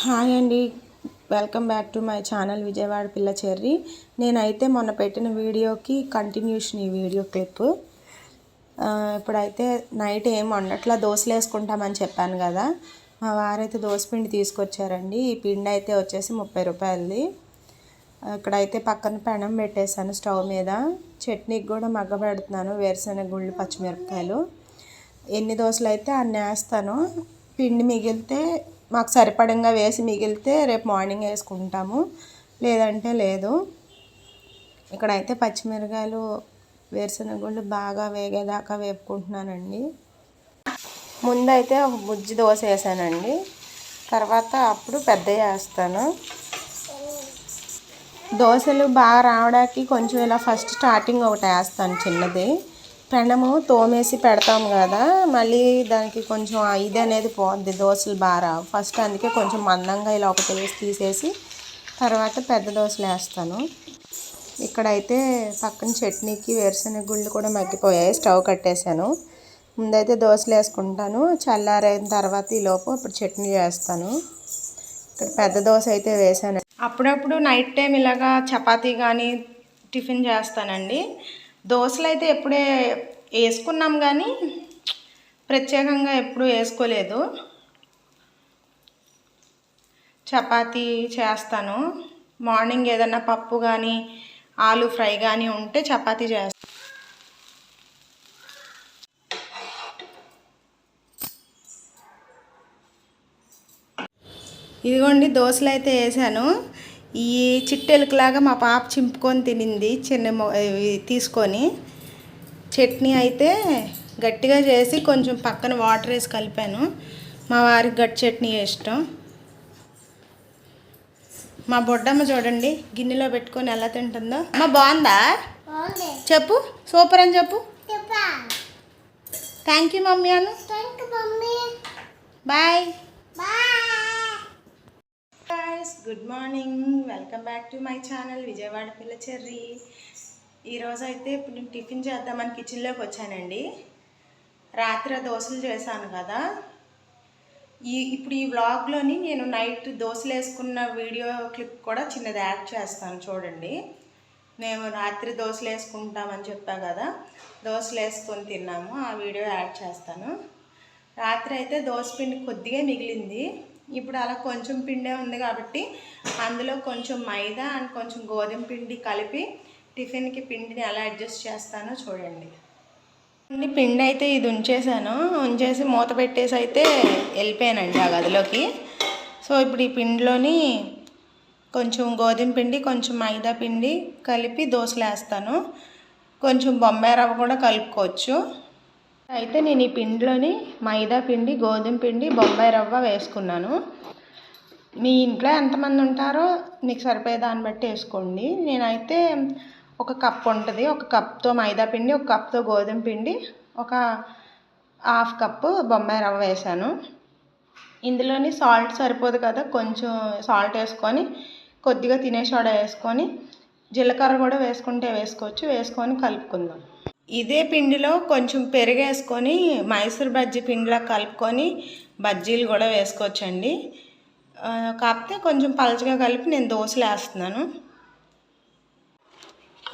Hi అండి, welcome back to my channel Vijayawada పిల్ల cherry. నేనైతే మొన్న పెట్టిన వీడియోకి కంటిన్యూషన్ ఈ వీడియో క్లిప్. ఇప్పుడైతే నైట్ ఏం వండట్లా, దోశలు వేసుకుంటామని చెప్పాను కదా. మా వారైతే దోశపిండి తీసుకొచ్చారండి. ఈ పిండి అయితే వచ్చేసి 30 రూపాయలది. ఇక్కడైతే పక్కన పెనం పెట్టేశాను స్టవ్ మీద. చట్నీకి కూడా మగ్గబెడుతున్నాను, వేరుశనగ గుళ్ళు పచ్చిమిరపకాయలు. ఎన్ని దోశలు అయితే అన్ని వేస్తాను. పిండి మిగిలితే మాకు సరిపడంగా వేసి మిగిలితే రేపు మార్నింగ్ వేసుకుంటాము, లేదంటే లేదు. ఇక్కడైతే పచ్చిమిరకాయలు వేరుశనగ గుళ్ళు బాగా వేగేదాకా వేపుకుంటున్నానండి. ముందైతే ఒక బుజ్జి దోశ వేసానండి, తర్వాత అప్పుడు పెద్దవి వేస్తాను. దోశలు బాగా రావడానికి కొంచెం ఇలా ఫస్ట్ స్టార్టింగ్ ఒకటి వేస్తాను చిన్నది. పెనము తోమేసి పెడతాం కదా, మళ్ళీ దానికి కొంచెం ఇది అనేది పోద్ది, దోశలు బాగా రావు ఫస్ట్. అందుకే కొంచెం మందంగా ఇలా ఒకటి వేసి తీసేసి తర్వాత పెద్ద దోశలు వేస్తాను. ఇక్కడైతే పక్కన చట్నీకి వేరుశనగ గుళ్ళు కూడా మగ్గిపోయాయి, స్టవ్ కట్టేశాను. ముందైతే దోశలు వేసుకుంటాను, చల్లారైన తర్వాత ఈలోపు ఇప్పుడు చట్నీ చేస్తాను. ఇక్కడ పెద్ద దోశ అయితే వేసాను. అప్పుడప్పుడు నైట్ టైం ఇలాగా చపాతీ కానీ టిఫిన్ చేస్తానండి. దోశలు అయితే ఎప్పుడే వేసుకున్నాం కానీ ప్రత్యేకంగా ఎప్పుడు వేసుకోలేదు. చపాతీ చేస్తాను. మార్నింగ్ ఏదన్నా పప్పు కానీ ఆలు ఫ్రై కానీ ఉంటే చపాతీ చేస్తాను. ఇదిగోండి దోశలు అయితే వేసాను. ఈ చిట్టెలుకలాగా మా పాప చింపుకొని తినింది చిన్న తీసుకొని. చట్నీ అయితే గట్టిగా చేసి కొంచెం పక్కన వాటర్ వేసి కలిపాను. మా వారికి గట్టి చట్నీ ఇష్టం. మా బొడ్డమ్మ చూడండి గిన్నెలో పెట్టుకొని ఎలా తింటుందో. అమ్మ బాగుందా చెప్పు, సూపర్ అని చెప్పు. Thank you mummy Anu. Bye. Good morning, welcome back to my channel Vijayawada పిల్ల చెర్రీ. ఈరోజు అయితే ఇప్పుడు నేను టిఫిన్ చేద్దామని కిచెన్లోకి వచ్చానండి. రాత్రి దోశలు చేశాను కదా, ఇప్పుడు ఈ వ్లాగ్లోని నేను నైట్ దోశలు వేసుకున్న వీడియో క్లిప్ కూడా చిన్నది యాడ్ చేస్తాను చూడండి. మేము రాత్రి దోశలు వేసుకుంటామని చెప్పా కదా, దోశలు వేసుకొని తిన్నాము, ఆ వీడియో యాడ్ చేస్తాను. రాత్రి అయితే దోశ పిండి కొద్దిగా మిగిలింది. ఇప్పుడు అలా కొంచెం పిండే ఉంది కాబట్టి అందులో కొంచెం మైదా అండ్ కొంచెం గోధుమ పిండి కలిపి టిఫిన్కి పిండిని ఎలా అడ్జస్ట్ చేస్తానో చూడండి. పిండి అయితే ఇది ఉంచేసి మూత పెట్టేసి అయితే వెళ్ళిపోయానండి ఆ గదిలోకి. సో ఇప్పుడు ఈ పిండిలోని కొంచెం గోధుమ పిండి కొంచెం మైదా పిండి కలిపి దోశలు వేస్తాను. కొంచెం బొంబాయి రవ్వ కూడా కలుపుకోవచ్చు. అయితే నేను ఈ పిండిలోని మైదా పిండి, గోధుమ పిండి, బొంబాయి రవ్వ వేసుకున్నాను. మీ ఇంట్లో ఎంతమంది ఉంటారో మీకు సరిపోయే దాన్ని బట్టి వేసుకోండి. నేనైతే ఒక కప్ ఉంటుంది, ఒక కప్తో మైదా పిండి, ఒక కప్తో గోధుమ పిండి, ఒక హాఫ్ కప్పు బొంబాయి రవ్వ వేసాను. ఇందులోని సాల్ట్ సరిపోదు కదా, కొంచెం సాల్ట్ వేసుకొని కొద్దిగా తినే సోడా వేసుకొని జీలకర్ర కూడా వేసుకుంటే వేసుకోవచ్చు, వేసుకొని కలుపుకుందాం. ఇదే పిండిలో కొంచెం పెరుగు వేసుకొని మైసూర్ బజ్జీ పిండిలా కలుపుకొని బజ్జీలు కూడా వేసుకోవచ్చండి. కాకపోతే కొంచెం పలచగా కలిపి నేను దోశలు వేస్తున్నాను.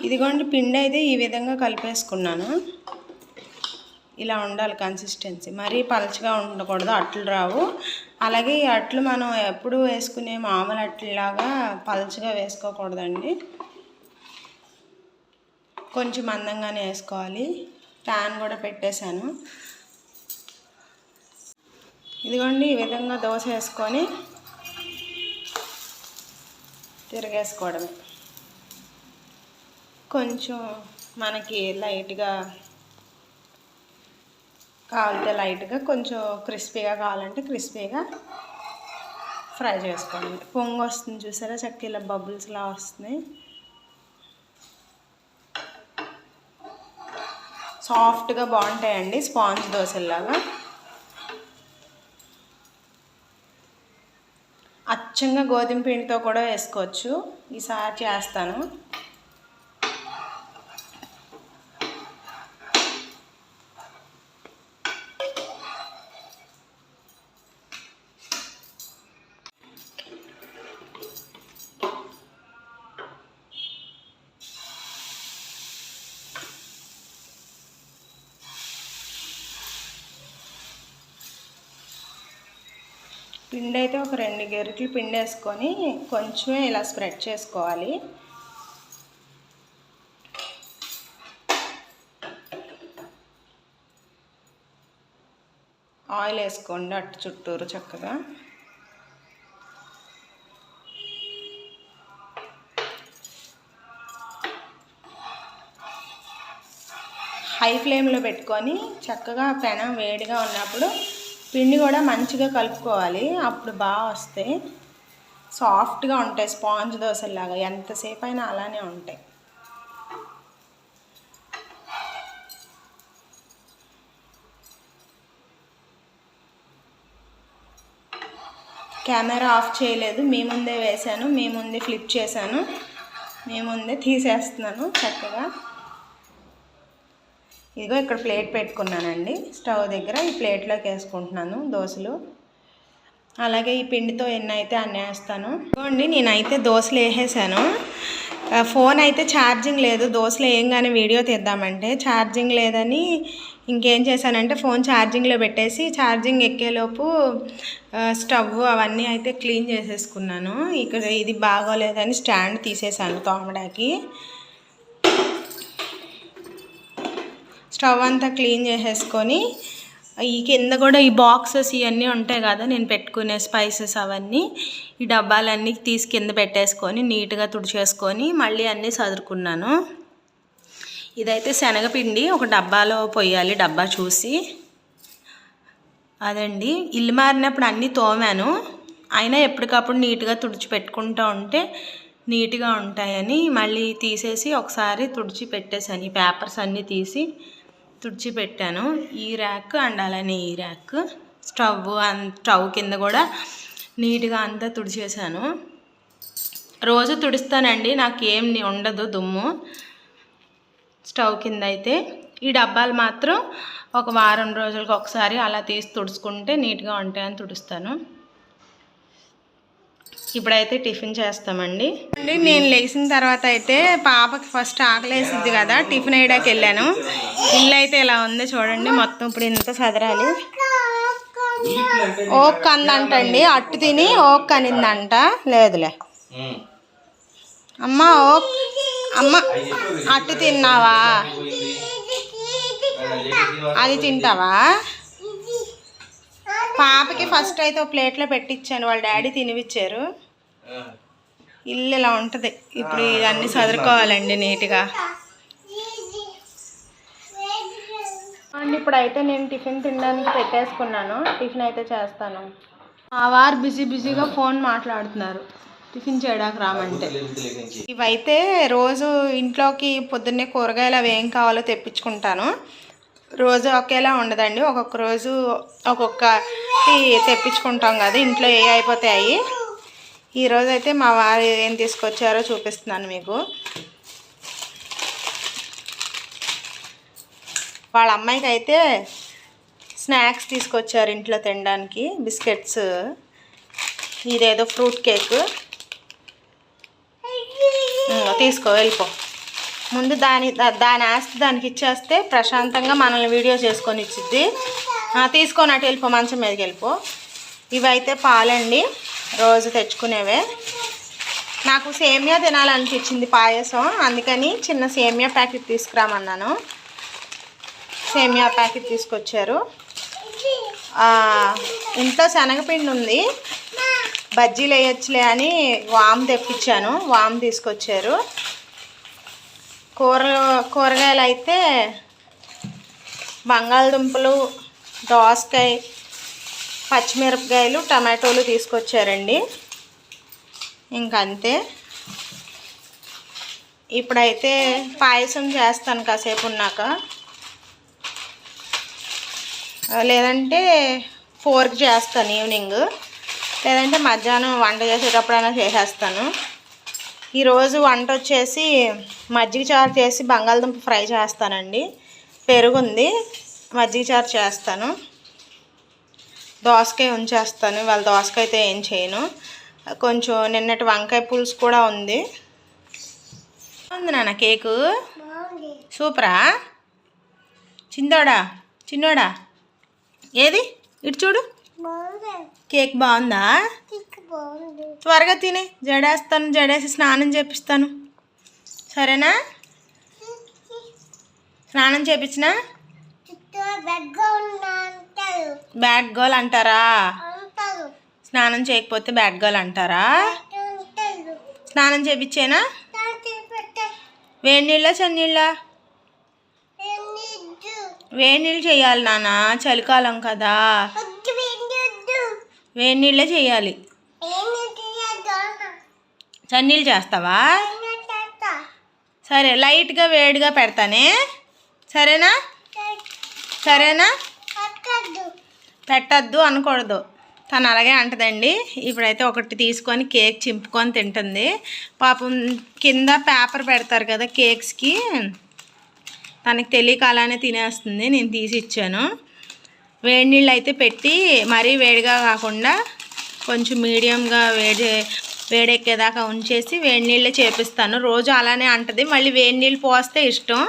ఇదిగోండి పిండి అయితే ఈ విధంగా కలిపేసుకున్నాను. ఇలా ఉండాలి కన్సిస్టెన్సీ, మరీ పలచగా ఉండకూడదు, అట్లు రావు. అలాగే ఈ అట్లు మనం ఎప్పుడు వేసుకునే మామూలు అట్లలాగా పలచగా వేసుకోకూడదండి, కొంచెం మందంగానే వేసుకోవాలి. ప్యాన్ కూడా పెట్టేశాను. ఇదిగోండి ఈ విధంగా దోశ వేసుకొని తిరగేసుకోవడమే. కొంచెం మనకి లైట్గా కావాలంటే లైట్గా, కొంచెం క్రిస్పీగా కావాలంటే క్రిస్పీగా ఫ్రై చేసుకోండి. పొంగు వస్తుంది చూసారా, చక్కగా బబుల్స్లా వస్తున్నాయి. సాఫ్ట్గా బాగుంటాయండి, స్పాంజ్ దోశల్లాగా. అచ్చంగా గోధుమ పిండితో కూడా వేసుకోవచ్చు, ఈసారి చేస్తాను. పిండి అయితే ఒక 2 గరిటెలు పిండి వేసుకొని కొంచెమే ఇలా స్ప్రెడ్ చేసుకోవాలి. ఆయిల్ వేసుకోండి అటు చుట్టూరు చక్కగా. హై ఫ్లేమ్లో పెట్టుకొని చక్కగా పెనం వేడిగా ఉన్నప్పుడు పిండి కూడా మంచిగా కలుపుకోవాలి. అప్పుడు బాగా వస్తాయి, సాఫ్ట్గా ఉంటాయి, స్పాంజ్ దోశలాగా. ఎంతసేపు అయినా అలానే ఉంటాయి. కెమెరా ఆఫ్ చేయలేదు, మీ ముందే వేసాను, మీ ముందే ఫ్లిప్ చేశాను, మీ ముందే తీసేస్తున్నాను చక్కగా. ఇదిగో ఇక్కడ ప్లేట్ పెట్టుకున్నానండి స్టవ్ దగ్గర. ఈ ప్లేట్లోకి వేసుకుంటున్నాను దోశలు. అలాగే ఈ పిండితో ఎన్ని అయితే అన్నీ వేస్తాను. ఇదిగోండి నేనైతే దోశలు వేసేసాను. ఫోన్ అయితే ఛార్జింగ్ లేదు. దోశలు వేయంగానే వీడియో తీద్దామంటే ఛార్జింగ్ లేదని ఇంకేం చేశానంటే ఫోన్ ఛార్జింగ్లో పెట్టేసి ఛార్జింగ్ ఎక్కేలోపు స్టవ్ అవన్నీ అయితే క్లీన్ చేసేసుకున్నాను. ఇక్కడ ఇది బాగోలేదని స్టాండ్ తీసేసాను తోమడానికి. స్టవ్ అంతా క్లీన్ చేసేసుకొని ఈ కింద కూడా ఈ బాక్సెస్ ఇవన్నీ ఉంటాయి కదా నేను పెట్టుకునే స్పైసెస్ అవన్నీ, ఈ డబ్బాలన్నీ తీసి కింద పెట్టేసుకొని నీట్గా తుడిచేసుకొని మళ్ళీ అన్నీ సదురుకున్నాను. ఇదైతే శనగపిండి ఒక డబ్బాలో పోయాలి, డబ్బా చూసి. అదండి ఇల్లు మారినప్పుడు అన్నీ తోమాను, అయినా ఎప్పటికప్పుడు నీట్గా తుడిచిపెట్టుకుంటూ ఉంటే నీట్గా ఉంటాయని మళ్ళీ తీసేసి ఒకసారి తుడిచి పెట్టేశాను. ఈ పేపర్స్ అన్నీ తీసి తుడిచి పెట్టాను. ఈ ర్యాక్ అండ్ అలానే ఈ ర్యాక్, స్టవ్ కింద కూడా నీట్గా అంతా తుడిచేసాను. రోజు తుడుస్తానండి, నాకు ఏం ఉండదు దుమ్ము స్టవ్ కింద అయితే. ఈ డబ్బాలు మాత్రం ఒక వారం రోజులకు ఒకసారి అలా తీసి తుడుచుకుంటే నీట్గా ఉంటాయని తుడుస్తాను. ఇప్పుడైతే టిఫిన్ చేస్తామండి. నేను లేచిన తర్వాత అయితే పాపకి ఫస్ట్ ఆకలేసిద్ది కదా, టిఫిన్ వేయడానికి వెళ్ళాను. ఇల్లు అయితే ఇలా ఉంది చూడండి, మొత్తం ఇప్పుడు ఇంత సదరాలి. ఓక్ అందంటండి, అట్టు తిని ఓక్ అనిందంట. లేదులే అమ్మ, ఓక్ అమ్మ అట్టు తిన్నావా, అది తింటావా? పాపకి ఫస్ట్ అయితే ఒక ప్లేట్లో పెట్టించాను, వాళ్ళ డాడీ తినిపించారు. ఇల్లు ఇలా ఉంటుంది. ఇప్పుడు ఇవన్నీ సదురుకోవాలండి నీట్గా. అండ్ ఇప్పుడైతే నేను టిఫిన్ తినడానికి పెట్టేసుకున్నాను, టిఫిన్ అయితే చేస్తాను. ఆ వారు బిజీగా ఫోన్ మాట్లాడుతున్నారు టిఫిన్ చేయడానికి రామంటే. ఇవైతే రోజు ఇంట్లోకి పొద్దున్నే కూరగాయలు అవి ఏం కావాలో తెప్పించుకుంటాను. రోజు ఒకేలా ఉండదండి, ఒక్కొక్క రోజు ఒక్కొక్కటి తెప్పించుకుంటాం కదా, ఇంట్లో ఏ అయిపోతాయి. ఈరోజు అయితే మా వారు ఏం తీసుకొచ్చారో చూపిస్తున్నాను మీకు. వాళ్ళ అమ్మాయికి అయితే స్నాక్స్ తీసుకొచ్చారు ఇంట్లో తినడానికి, బిస్కెట్స్, ఇదేదో ఫ్రూట్ కేక్. తీసుకో, వెళ్ళిపో. ముందు దాని ఆస్తి దానికి ఇచ్చేస్తే ప్రశాంతంగా మనల్ని వీడియో చేసుకొని ఇచ్చిద్ది. తీసుకొని అటు వెళ్ళిపో, మంచం మీదకి వెళ్ళిపో. ఇవైతే పాలండి, రోజు తెచ్చుకునేవే. నాకు సేమియా తినాలనిపించింది, పాయసం, అందుకని చిన్న సేమియా ప్యాకెట్ తీసుకురామన్నాను. సేమియా ప్యాకెట్ తీసుకొచ్చారు. ఇంట్లో శనగపిండి ఉంది, బజ్జీలు వేయచ్చులే అని వాము తెప్పించాను, వాము తీసుకొచ్చారు. కూరగాయలు అయితే బంగాళదుంపలు, దోసకాయ, పచ్చిమిరపకాయలు, టమాటోలు తీసుకొచ్చారండి. ఇంకంతే. ఇప్పుడైతే పాయసం చేస్తాను కాసేపు ఉన్నాక, లేదంటే 4కి చేస్తాను ఈవినింగ్, లేదంటే మధ్యాహ్నం వంట చేసేటప్పుడైనా చేసేస్తాను. ఈరోజు వంట వచ్చేసి మజ్జిగ చారు చేసి బంగాళదుంప ఫ్రై చేస్తానండి. పెరుగుంది, మజ్జిగ చారు చేస్తాను. దోసకాయ ఉంచేస్తాను, ఇవాళ దోసకాయ అయితే ఏం చేయను. కొంచెం నిన్నటి వంకాయ పులుసు కూడా ఉంది. ఉంది నాన్న కేకు, సూపరా? చిన్నోడా ఏది ఇటు చూడు, కేక్ బాగుందా? త్వరగా తిని జడేస్తాను, జడేసి స్నానం చేపిస్తాను, సరేనా? స్నానం చేపించిన బ్యాడ్ గర్ల్ అంటారా? స్నానం చేయకపోతే బ్యాడ్ గర్ల్ అంటారా? స్నానం చేపించేనా? వేడి నీళ్ళ చన్నీళ్ళ? వేడి నీళ్ళు చేయాలి నాన్న, చలికాలం కదా, వేడి నీళ్ళే చేయాలి. చన్నీళ్ళు చేస్తావా? సరే, లైట్గా వేడిగా పెడతానే, సరేనా? సరేనా? పెట్టద్దు అనకూడదు, తను అలాగే అంటదండి. ఇప్పుడైతే ఒకటి తీసుకొని కేక్ చింపుకొని తింటుంది. పాపం కింద పేపర్ పెడతారు కదా కేక్స్కి, తనకి తెలియక అలానే తినేస్తుంది. నేను తీసి ఇచ్చాను. వేడి నీళ్ళు అయితే పెట్టి మరీ వేడిగా కాకుండా కొంచెం మీడియంగా వేడెక్కేదాకా ఉంచేసి వేడి నీళ్ళే చేపిస్తాను. రోజు అలానే అంటది, మళ్ళీ వేడి నీళ్ళు పోస్తే ఇష్టం.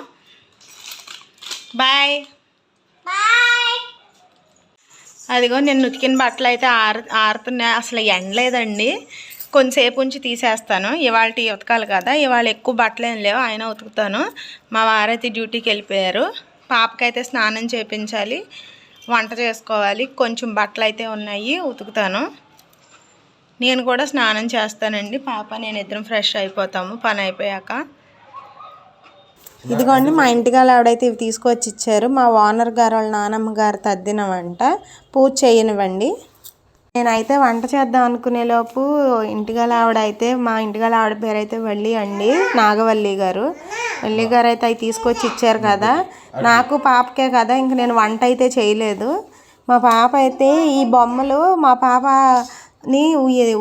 బాయ్. అదిగో నేను ఉతికిన బట్టలు అయితే ఆరుతున్నాయి. అసలు ఎండలేదండి, కొంతసేపు ఉంచి తీసేస్తాను. ఇవాళ ఉతకాలి కదా, ఇవాళ ఎక్కువ బట్టలు ఏం లేవు, అయినా ఉతుకుతాను. మా వారైతే డ్యూటీకి వెళ్ళిపోయారు. పాపకైతే స్నానం చేయించాలి, వంట చేసుకోవాలి, కొంచెం బట్టలు అయితే ఉన్నాయి, ఉతుకుతాను. నేను కూడా స్నానం చేస్తానండి. పాప నేను ఇద్దరం ఫ్రెష్ అయిపోతాము పని అయిపోయాక. ఇదిగోండి మా ఇంటిగాల ఆవిడైతే ఇవి తీసుకొచ్చి ఇచ్చారు. మా ఓనర్ గారు వాళ్ళ నానమ్మ గారు తద్దినవంట, పూజ చేయనివ్వండి. నేనైతే వంట చేద్దాం అనుకునే లోపు ఇంటిగాల ఆవిడైతే, మా ఇంటిగాల ఆవిడ పేరు అయితే వల్లి అండి, నాగవల్లి గారు. వల్లి గారు అయితే అవి తీసుకొచ్చి ఇచ్చారు కదా, నాకు పాపకే కదా, ఇంక నేను వంట అయితే చేయలేదు. మా పాప అయితే ఈ బొమ్మలు మా పాపని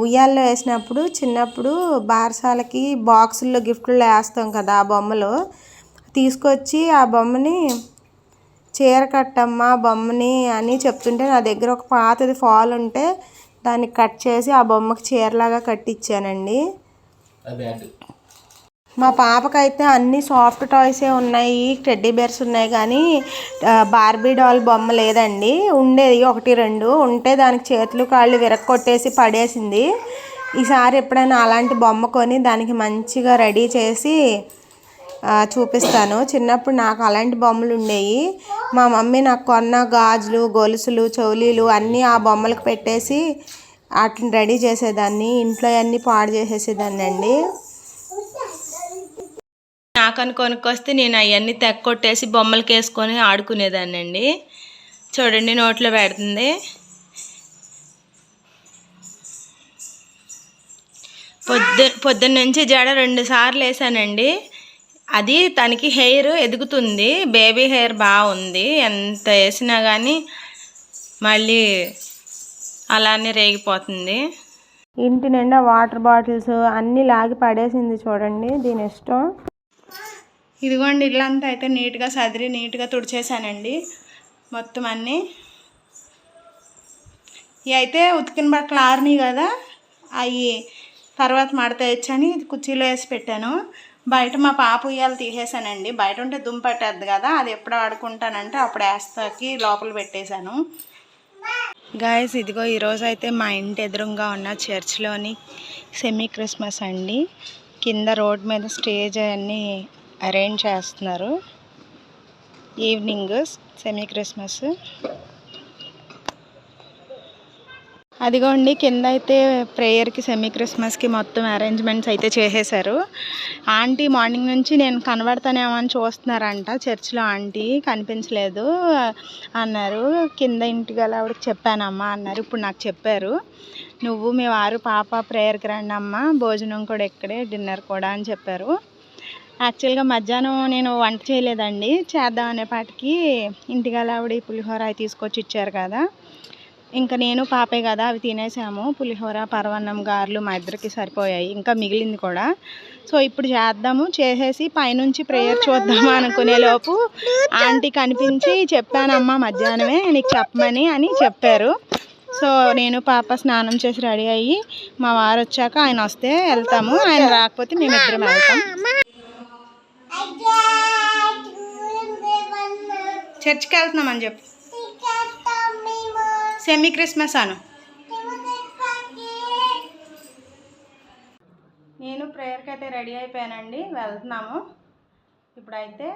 ఉయ్యాల్లో వేసినప్పుడు చిన్నప్పుడు బారసాలకి బాక్సుల్లో గిఫ్ట్లో వేస్తాం కదా, ఆ బొమ్మలు తీసుకొచ్చి ఆ బొమ్మని చీర కట్టమ్మా బొమ్మని అని చెప్తుంటే నా దగ్గర ఒక పాతది ఫాల్ ఉంటే దాన్ని కట్ చేసి ఆ బొమ్మకి చీరలాగా కట్టించానండి. మా పాపకైతే అన్ని సాఫ్ట్ టాయ్సే ఉన్నాయి, టెడ్డీ బేర్స్ ఉన్నాయి, కానీ బార్బీ డాల్ బొమ్మ లేదండి. ఉండేది 1-2 ఉంటే దానికి చేతులు కాళ్ళు విరక్కొట్టేసి పడేసింది. ఈసారి ఎప్పుడైనా అలాంటి బొమ్మ కొని దానికి మంచిగా రెడీ చేసి చూపిస్తాను. చిన్నప్పుడు నాకు అలాంటి బొమ్మలు ఉండేవి. మా మమ్మీ నాకు కొన్న గాజులు, గొలుసులు, చౌలీలు అన్నీ ఆ బొమ్మలకు పెట్టేసి వాటిని రెడీ చేసేదాన్ని. ఇంట్లో అన్నీ పాడు చేసేసేదాన్ని అండి. నాకని కొనుక్కొస్తే నేను అవన్నీ తెక్కొట్టేసి బొమ్మలకి వేసుకొని ఆడుకునేదాన్ని అండి. చూడండి నోట్లో పెడుతుంది. పొద్దున్న నుంచి జడ 2 సార్లు వేసానండి. అది తనకి హెయిర్ ఎదుగుతుంది, బేబీ హెయిర్ బాగుంది. ఎంత వేసినా కానీ మళ్ళీ అలానే రేగిపోతుంది. ఇంటి నిండా వాటర్ బాటిల్స్ అన్నీ లాగి పడేసింది చూడండి, దీని ఇష్టం. ఇదిగోండి ఇల్లంతా అయితే నీట్గా సదిరి నీట్గా తుడిచేసానండి మొత్తం అన్నీ. ఇవి అయితే ఉతికిన బట్టలు ఆరినాయి కదా, అవి తర్వాత మడత వేయచ్చని కుర్చీలో వేసి పెట్టాను. బయట మా పాప ఉయ్యాలు తీసేసానండి, బయట ఉంటే దుమ్ము పట్టేద్ది కదా, అది ఎప్పుడు ఆడుకుంటానంటే అప్పుడు వేస్తాకి లోపల పెట్టేశాను. గాయస్ ఇదిగో ఈరోజు అయితే మా ఇంటి ఎదురుగా ఉన్న చర్చ్లోని సెమీ క్రిస్మస్ అండి. కింద రోడ్ మీద స్టేజ్ అన్నీ అరేంజ్ చేస్తున్నారు. Evening semi Christmas. అదిగోండి కింద అయితే ప్రేయర్కి సెమీ క్రిస్మస్కి మొత్తం అరేంజ్మెంట్స్ అయితే చేసేసారు. ఆంటీ మార్నింగ్ నుంచి నేను కనబడతానేమో అని చూస్తున్నారంట, చర్చ్లో ఆంటీ కనిపించలేదు అన్నారు. కింద ఇంటికి ఆవిడకి చెప్పానమ్మా అన్నారు. ఇప్పుడు నాకు చెప్పారు, నువ్వు మీ వారు పాప ప్రేయర్కి రండి అమ్మ, భోజనం కూడా ఇక్కడే, డిన్నర్ కూడా అని చెప్పారు. యాక్చువల్గా మధ్యాహ్నం నేను వంట చేయలేదండి, చేద్దాం అనేపాటికి ఇంటికి ఆవిడ పులిహోర అవి తీసుకొచ్చి ఇచ్చారు కదా, ఇంకా నేను పాపే కదా అవి తినేసాము. పులిహోర, పరవన్నం, గారెలు మా ఇద్దరికి సరిపోయాయి, ఇంకా మిగిలింది కూడా. సో ఇప్పుడు చేద్దాము, చేసేసి పైనుంచి ప్రేయర్ చూద్దాము అనుకునే లోపు ఆంటీ కనిపించి చెప్పానమ్మా మధ్యాహ్నమే నీకు చెప్పమని అని చెప్పారు. సో నేను పాప స్నానం చేసి రెడీ అయ్యి మా వారు వచ్చాక ఆయన వస్తే వెళ్తాము, ఆయన రాకపోతే మేమిద్దరం వెళ్తాం. చర్చికి వెళ్తున్నామని చెప్పు. సెమీ క్రిస్మస్ అను. నేను ప్రేయర్కి అయితే రెడీ అయిపోయానండి, వెళ్తున్నాము. ఇప్పుడైతే